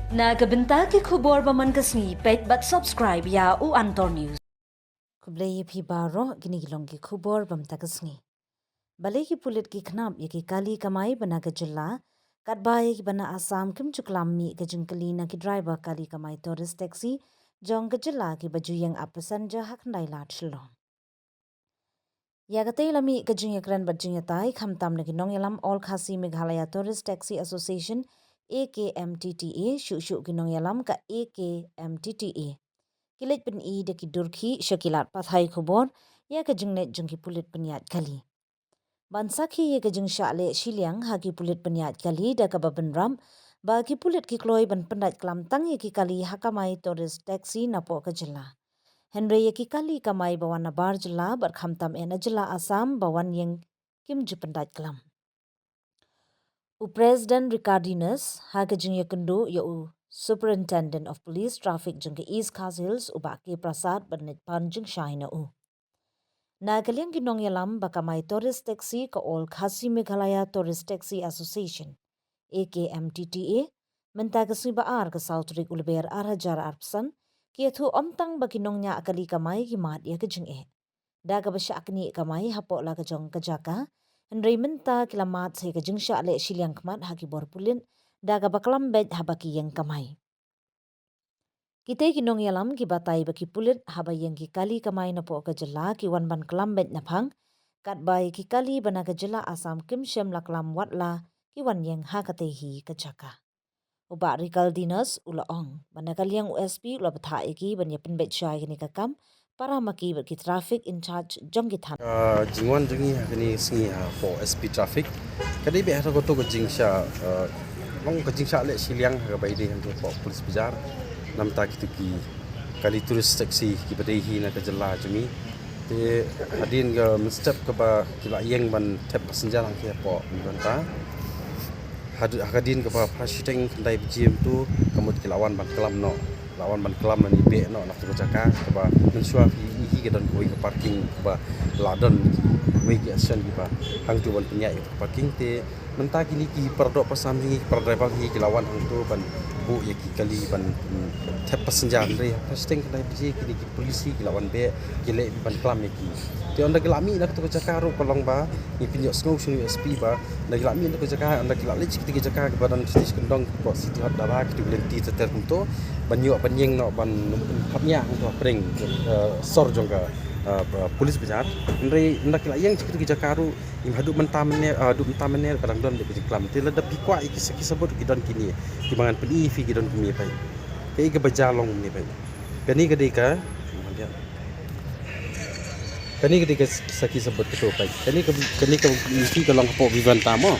Nagabenta ki khubor baman kasni pet but subscribe ya u Antor News. Kublai phi baro gini gilong ki khubor bam takasni. Balai ki pulit ki khnap ye ki kali kamai bana ka jilla katba ye ki bana Assam kim chuklam mi ka jingkali na ki driver kali kamai tourist taxi jong ka jilla ki baju yang apasan ja hak ndai lat shlong. Ya katay lami ka jing yakran bat jing yatai khamtam na ki nong yalam All Khasi Meghalaya Tourist Taxi Association AKMTTA shu ki nong yalam ka AKMTTA. Kilit pen I de ki durki syakilat pathai khubor ya ka jingnet jeng ki pulit penyat kali. Bansaki ya ka jing syale shiliang ha ki pulit penyat kali da ka babenram ba ki pulit ki kloi ban pendat kelam tang ya ki kali hakamai tourist taxi napo ka jela. Henry ya ki kali kamai bawan nabar jela bar khamtam ena jela Assam bawan yang kim jupendat kelam. U President Ricardinus ha ka jing ya kendo ya u Superintendent of Police Traffic jeng ke East Khas Hills uba ke Prasad bernit panjeng Shahina u. Na kaliang ginong yalam bakamai tourist taxi ka All Khasi Meghalaya Tourist Taxi Association AKMTTA menta kasui baar ka Southrik ulber arhajar arpsan ki thu omtang bakinong nya akali kamai ki mat ya ka jing Da ka basya akni kamai hapo la ka jong ka jaka Henry menta kilamat se ka jing sya le shiliang kmat haki bor pulin da ka baklam bed habaki yang kamai. Kita kinong yalam ki batai baki pulit haba yang ki kali kamai na po ka jela ki wan ban kelam bed na phang kat bai ki kali bana ka jela Assam kim shem la kelam wat la ki wan yang ha katehi ka jaka. Uba Ricardinus ula ong bana kaliang USP ula bathai ki ban ya penbet syai ni ka kam para maki baki traffic in charge jong ki than. Jingwan jengi hakini singi for SP traffic kadi be hata goto jingsha long jingsha le siliang ha bai de hantu for police bajar nam ta kitu ki kali tourist taxi ki badai na ka jalla jemi te hadin ga step ka ba kila yeng ban tap passenger lang ki po banta hadin ka ba prashiteng kendai bgm tu kamut kilawan ban kelam no lawan ban kelam ni be no nak tu jaka ka ba mensua hi ke don koi ke parking ba ladon wegi action ki ba hang tu ban punya itu parking te menta kini ki perdok pasam hi per driver hi ki lawan hang tu ban bu ya ki kali ban tap passenger re pasting kedai biji kini ki polisi ki lawan be ki le ban kelam ki te onda ki lami nak tu jaka ro kolong ba ni pinjok snow sunu SP ba nak lami nak jaka onda ki lali ki jaka ke badan stis kendong ko situ hat dara ki tu lenti teter kunto banyu banyeng no ban kapnya untuk pring sor jongga polis bajar ndai ndak la yang cikitu jakaru im hadu mentamne du mentamne kadang don de klam te ledap pikwa iki sebut gidon kini timangan peli fi gidon kini pai ke ke bajalong ni pai kani kedika saki sebut ketu pai kani ke fi kalong po vivan tamo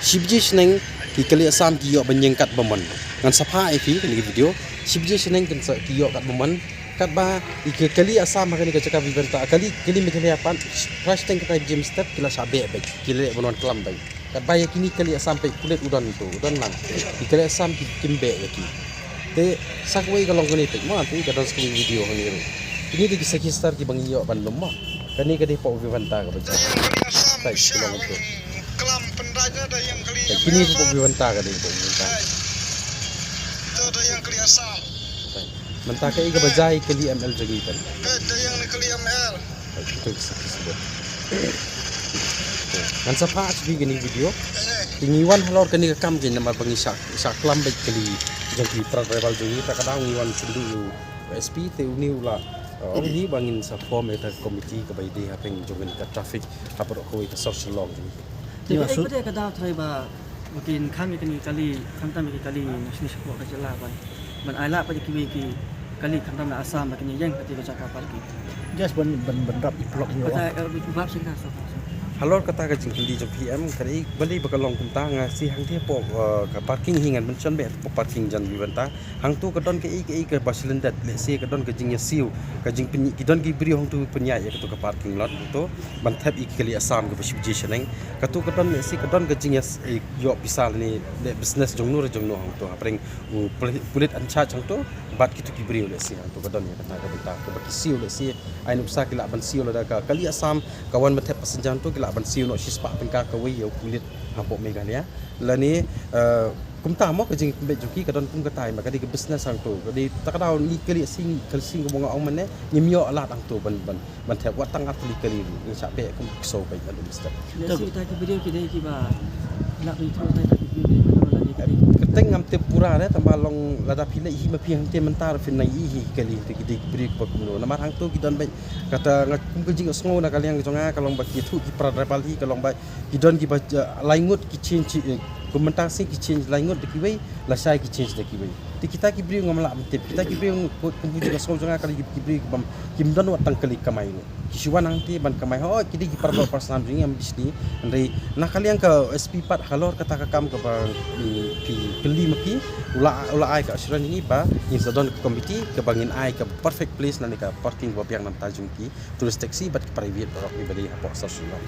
shibji sneng ki kali asam ki yo banyengkat baman ngan sapa fi kani video shibji sneng kan ki yo kat baman kat ba ikali asam kani ka cakap viventa kali mikali apan crash tank ka gym step kila sabe baik kila bonon kelam baik kat ba yakini kali asam pe kulit udan tu udan lang ikali asam ki kimbe yaki te sakwai kalong kani pe ma tu ka dos video ni ini di kisah star ki bang iyo ban lomma kani kadi po viventa ka baca baik kalong tu kelam pendaja ada yang kali kini po viventa ka di po viventa itu ada yang kali asam mentah ke iga bajai kali ML jagi kan ada yang kali ML itu sebut kan sapa asbi gini video tingiwan halor kani kam jin nama pengisak saklam baik kali jagi travel jagi tak kadang ngiwan sundu SP te uni ula ini bangin sa form eta komiti ke bai de hapeng jogen ka traffic hapro koi ka social law Tapi ikut kada try ba mungkin kami kali kantam kali nasni sepo ka jala ban ala pa ki kali kantam na Assam kini yang kati ka cakap parking just ban rap blok ni kata bab sing so halor kata ka jingkili jom PM kali bali bakalong kumta nga si hang the po ka parking hingan mention be po parking jan bibanta hang tu ka don ke ke basilendat le se ka don ka jing siu ka jing penyi ki don ki bri hang tu penya ya ka parking lot tu ban thap kali Assam ka basibji seneng ka tu ka don le se ka don ka jing yo pisal ni le business jong nur hang tu apreng pulit an charge hang tu bat kitu ki bri le se hang tu ka don ya kata ka benta ka baki siu le se ai nupsa kila ban siu la ka kali Assam kawan bathap pasenjan tu kila ban siu no shispa pengka ka wi yo kulit hapo Meghalaya lani kum ta mo ka jing be juki ka don kum ka tai ma ka di ke business ang tu ka di ta ka daw ni kali sing ko mo ong man ne nyim yo la tang tu ban thep wat tang atli kali ni sa be kum so bai alu mister Lesi ta ki video ki dei ki ba nak ri tu ta ki video mana la ni kali. keteng ngam te pura re tambah long lada pile hi ma piang te mentar fin nai hi kali te ki di bri ko kum no namar hang tu ki don bai kata kum ke jing sngo na kali yang jonga kalong ba ki thu ki pra rebal hi kalong bai ki don ki ba laingut ki change komentar sih ki change laingut de ki bai la sai ki change de ki bai ti kita ki bri ngam la tip kita ki bri kum ji ka so jonga kali ki bri bam kim don wat tang kali kamai no ki shuan nang ti ban kamai ho ki di ki pra personal jing am bisni andai na kali yang ka SP4 halor kata ka kam ka ba pi keli maki ula ai ka asran ini ba in sadon committee ke bangin ai ka perfect place na ni ka parking ba piang nam tajung ki tulis taxi bat ki private ba ni bali apa sosial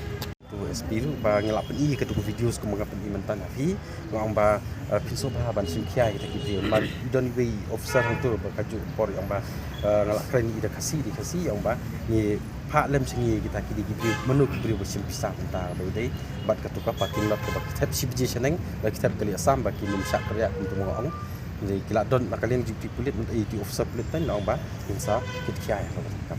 tu SP tu ba ngelap ni ke tu videos ko mga pengimentan afi ngong ba pinso ba ban sim kiai kita ki ba don we officer hang tu ba kaju por yang ba ngalak kren ni ida kasi yang ba ni pak lem sengi kita ki di menu ki bri sim pisah entar ba dei bat ka tu ka parking lot ka ba tap sibje seneng ba kita kali asam ba ki nim sak kerja untuk ngong jadi kila don nakalian juti pulit di officer pulit tan ngong ba insa kit kiai ka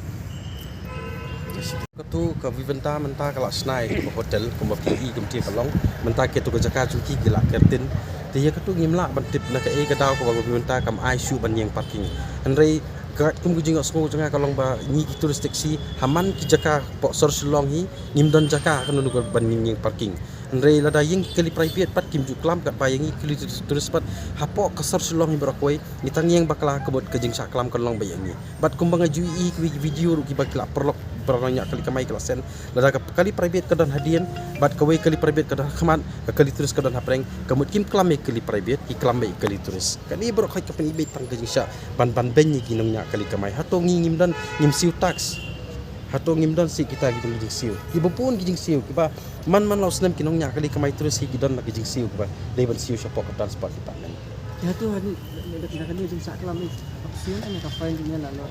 Ketu ke Viventa mentah kalau snai ke hotel ke PI ke mesti kalong mentah ke tu ke Jakarta cuki gila kertin dia ketu ngimla bantip nak ke ke dau ke Viventa kam ICU ban yang parking andai kum ke jingok semua jangan kalong ba ni ki turis taksi haman ki Jakarta pok sor selong hi nimdon Jakarta kan nu ban yang parking andai lada yang kali private pat kim ju klam kat bayangi kali turis pat hapok ke sor selong hi berakoi ni tang yang bakala kebot ke jing sak klam kalong bayangi bat kum banga jui video ru ki bakla perlok perannya kali kamai kelasen lada kali private kedon hadian bat kawai kali private kedon khaman kali turis kedon hapreng kemut kim klame kali private ki klame kali turis kali bro khai kapeni be tang kajing sya ban benyi ginungnya kali kamai hato ngim dan ngim siu tax hato ngim dan si kita gitu gijing siu ibu pun gijing siu kiba man law snem kinungnya kali kamai turis hi gidon nak gijing siu kiba dei ban siu sya pok transport kita men Ya tu ni nak kena jing sak kelam ni option ni ka fine ni la lo.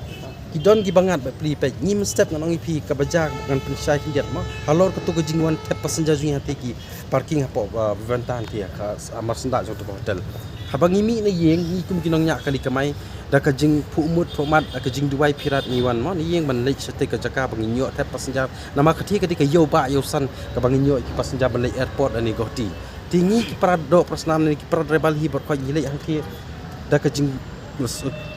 Kidon ki bangat ba pli pe ngim step ngan ngi ka bajak ngan pensai kindiat ma halor ketu ke jingwan tap passenger jing hati ki parking hapo Viventan ti ka amar senda jo tu hotel habang ngimi na yeng ngi kum kinong nya kali kamai da ka jing phumut phomat da ka jing duai pirat ni wan ma ni yeng ban lek sate ka jaka bang nyo tap passenger nama kathi ka yo ba yo san ka bang nyo ki passenger ban lek airport ani gohti tinggi ki parado persnam ni ki parad rebal hi ber ko nyilek hang ki da ka jing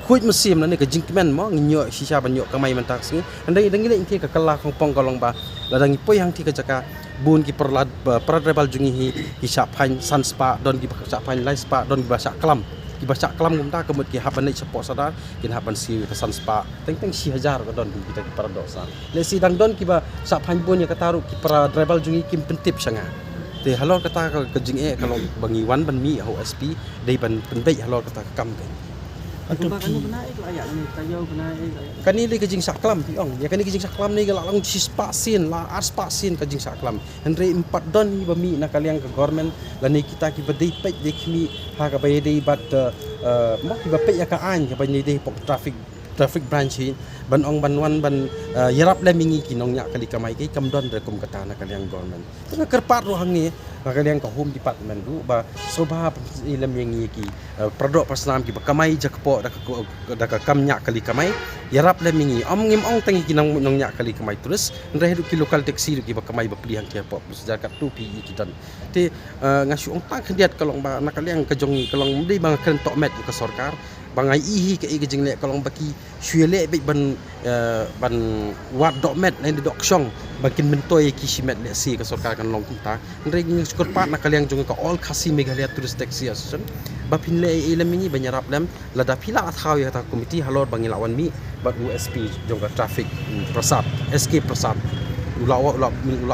kuit musim na ni ka jing men mo nyo sisa ban nyo kamai man taksi andai dangi le inti ka kala khong pong kalong ba la dangi poi hang ti ka jaka bun ki parad rebal jungi hi ki sap phain sun spa don ki sap phain light spa don ki basak kelam ki basak kelam gum ta kemut ki haban nei support sadar kin haban si ka sun spa teng 1000 ka don kita ki paradosa le si dang don ki ba sap phain bun ya ka taru ki parad rebal jungi kim pentip sanga te halor kata ke jing kalau bangi wan ban mi ho SP dei ban penbei halor kata kam ke Aku kan benar itu ayat ni tayo benar kani le ke jing saklam ti ong ya kani ke jing saklam ni galak lang si spasin la ar spasin ke jing saklam andre 4 don ni bami na kaliang ke government la ni kita ki bedei pej de kimi ha ka bay dei bat mo ki ba pej ya ka an ka bay dei pok traffic branch hi ban ong ban wan ban yarap le mingi kinong nya kali kamai ki kamdon re kum kata na kaliang government ta kerpat ro hang ni kaliang ka home department du ba sobha ilam yang ni ki produk pasnam ki ba kamai jakpo da ka kam nya kali kamai yarap le mingi om ngim ong tangi kinong nong nya kali kamai terus re hidup ki local taxi ki ba kamai ba pilihan ki pop sejar kat tu pi ki dan te ngasu ong tak diat kalong ba na kaliang ka jong kalong mdi bang kan tok met ka sarkar bangai ihi ke jing le kalong baki syele be ban wat dok met lain dok syong bakin mentoi ki simet le si ka sarkar kan long kita ring skor pat na kaliang jong ka all khasi Meghalaya tourist taxi association ba pin le ilam ni banyarap lam lada pila athaw ya ta komiti halor bangi lawan mi ba USP jong ka traffic prasad SK prasad ula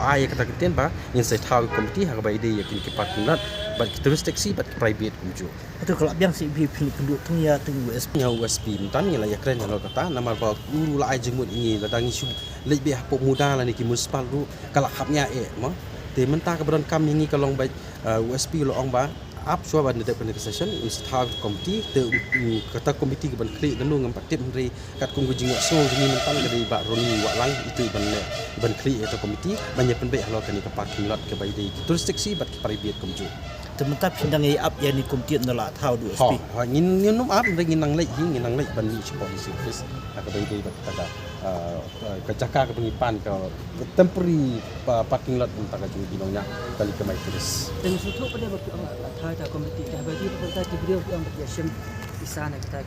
ai kata kiten ba in sai thaw komiti ha ba ide yakin ki patnat ba tourist taxi ba private kumju Atau kalau biang si penduduk teng ya teng USP nya USP mentan ni la ya keren lo kata nama ba ula ai jengmut ini la dangi sum lebih hapok muda la ni ki municipal ru kala khapnya mo te menta ka bron kam ni kalong ba USP lo ong ba ap swa ban de session install komiti te kata komiti ban kli danu ngam patip ri kat kum gujing so jini mentan dari ba roni wa lang itu ban kli eta komiti banyak penbe halo kan ka parking lot ke bai de tourist taxi bat private komju temata pindang ai up yani komtiat nala thau du Ho, SP ngin num up ngi nang lei hi nang lei ban ni policy office ka bai dei bat kada ka jaka ka pengipan ka temporary parking lot untuk ka jung binongnya kali ke mai turis. Dan suatu pada waktu ang thai ta komiti dah bagi pada video yang berjasem di sana kita